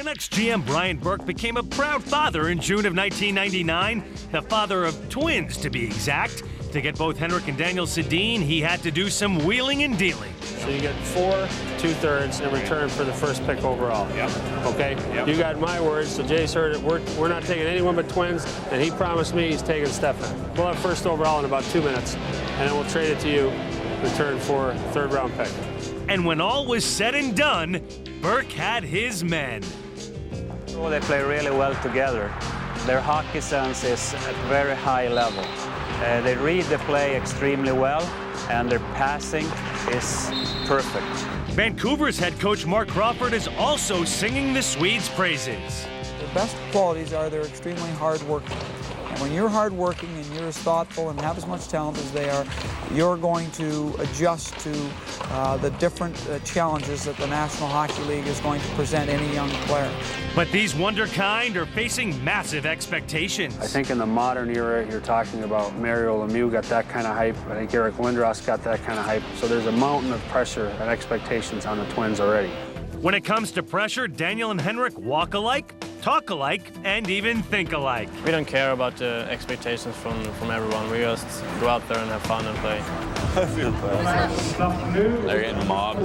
Canucks GM Brian Burke became a proud father in June of 1999, the father of twins to be exact. To get both Henrik and Daniel Sedin, he had to do some wheeling and dealing. So you get 4 2/3 in return for the first pick overall. Yep. Okay? Yep. You got my words, so Jay's heard it. We're not taking anyone but twins, and he promised me he's taking Stefan. We'll have first overall in about 2 minutes, and then we'll trade it to you, return for 3rd round pick. And when all was said and done, Burke had his men. Oh, they play really well together. Their hockey sense is at a very high level. They read the play extremely well, and their passing is perfect. Vancouver's head coach Mark Crawford is also singing the Swedes' praises. Their best qualities are they're extremely hard-working. And when you're hard-working and you're as thoughtful and have as much talent as they are, you're going to adjust to the different challenges that the National Hockey League is going to present any young player. But these wonderkind are facing massive expectations. I think in the modern era, you're talking about Mario Lemieux got that kind of hype. I think Eric Lindros got that kind of hype. So there's a mountain of pressure and expectations on the Twins already. When it comes to pressure, Daniel and Henrik walk alike, talk alike, and even think alike. We don't care about the expectations from everyone. We just go out there and have fun and play. I feel bad. They're getting mobbed.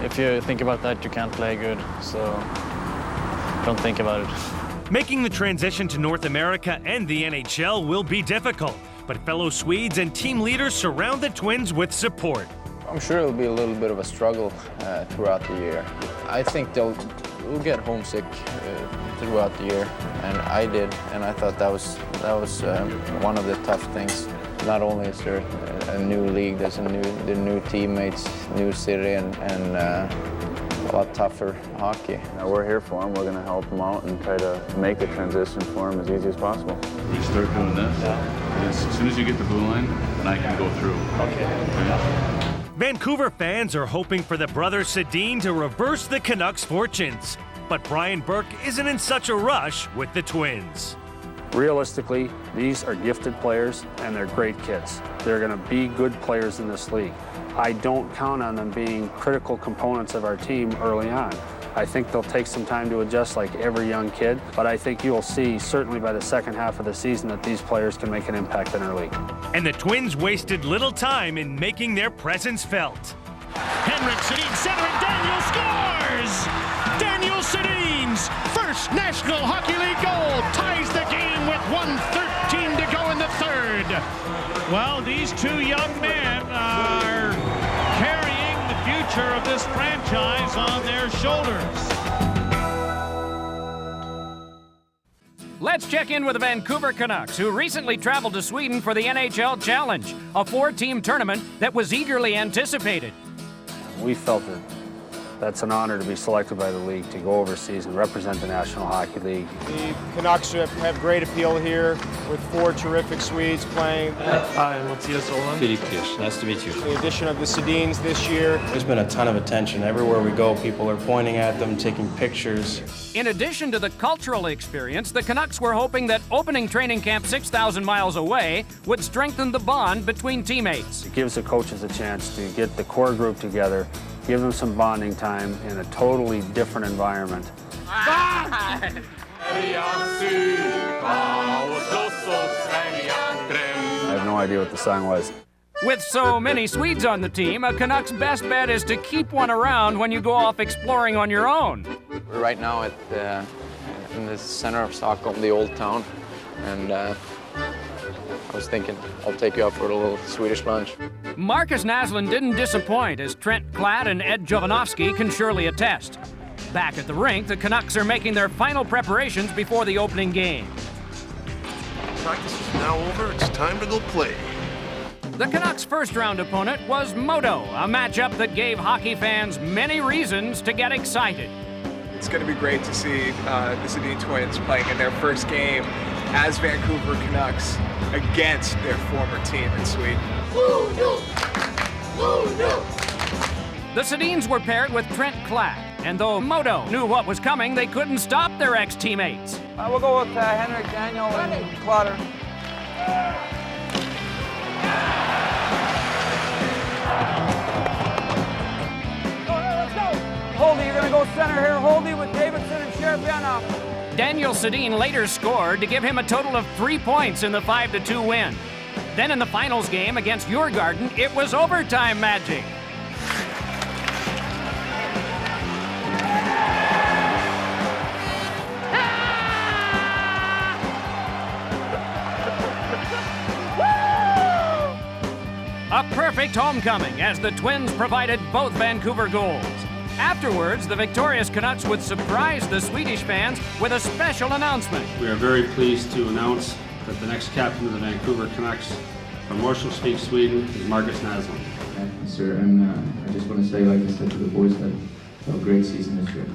If you think about that, you can't play good, so don't think about it. Making the transition to North America and the NHL will be difficult, but fellow Swedes and team leaders surround the Twins with support. I'm sure it'll be a little bit of a struggle throughout the year. I think they'll get homesick throughout the year, and I did, and I thought that was one of the tough things. Not only is there a new league, there's new teammates, new city, and a lot tougher hockey. We're here for them. We're going to help them out and try to make the transition for them as easy as possible. We start doing this. As soon as you get the blue line, then I can go through. Okay. Vancouver fans are hoping for the brothers Sedin to reverse the Canucks' fortunes. But Brian Burke isn't in such a rush with the Twins. Realistically, these are gifted players and they're great kids. They're going to be good players in this league. I don't count on them being critical components of our team early on. I think they'll take some time to adjust like every young kid, but I think you'll see, certainly by the second half of the season, that these players can make an impact in our league. And the Twins wasted little time in making their presence felt. Henrik Sedin centering, Daniel scores! Daniel Sedin's first National Hockey League goal ties the game with 1:13 to go in the 3rd. Well, these 2 young men are carrying the future of this franchise on their shoulders. Let's check in with the Vancouver Canucks, who recently traveled to Sweden for the NHL Challenge, a 4-team tournament that was eagerly anticipated. We felt that that's an honor to be selected by the league to go overseas and represent the National Hockey League. The Canucks have great appeal here with 4 terrific Swedes playing. Hi, I'm Matthias Oland. Philippe Kirsch, nice to meet you. The addition of the Sedins this year. There's been a ton of attention. Everywhere we go, people are pointing at them, taking pictures. In addition to the cultural experience, the Canucks were hoping that opening training camp 6,000 miles away would strengthen the bond between teammates. It gives the coaches a chance to get the core group together, give them some bonding time in a totally different environment. I have no idea what the song was. With so many Swedes on the team, a Canucks' best bet is to keep one around when you go off exploring on your own. We're right now in the center of Stockholm, the old town, and I was thinking I'll take you out for a little Swedish lunch. Marcus Naslund didn't disappoint, as Trent Klatt and Ed Jovanovski can surely attest. Back at the rink, the Canucks are making their final preparations before the opening game. Practice is now over. It's time to go play. The Canucks' first-round opponent was MoDo, a matchup that gave hockey fans many reasons to get excited. It's going to be great to see the Sedin twins playing in their first game as Vancouver Canucks against their former team in Sweden. The Sedins were paired with Trent Klatt, and though MoDo knew what was coming, they couldn't stop their ex-teammates. We'll go with Henrik, Daniel, and Clauder. Holdy, you're going to go center here. Holdy with Davidson and Sheriff Daniel Sedin later scored to give him a total of 3 points in the 5-2 win. Then in the finals game against Djurgården, it was overtime magic. A perfect homecoming as the Twins provided both Vancouver goals. Afterwards, the victorious Canucks would surprise the Swedish fans with a special announcement. We are very pleased to announce that the next captain of the Vancouver Canucks from Morselsvik, Sweden, is Marcus Naslund. Thank you, sir. And I just want to say, like I said to the boys, that a great season this year.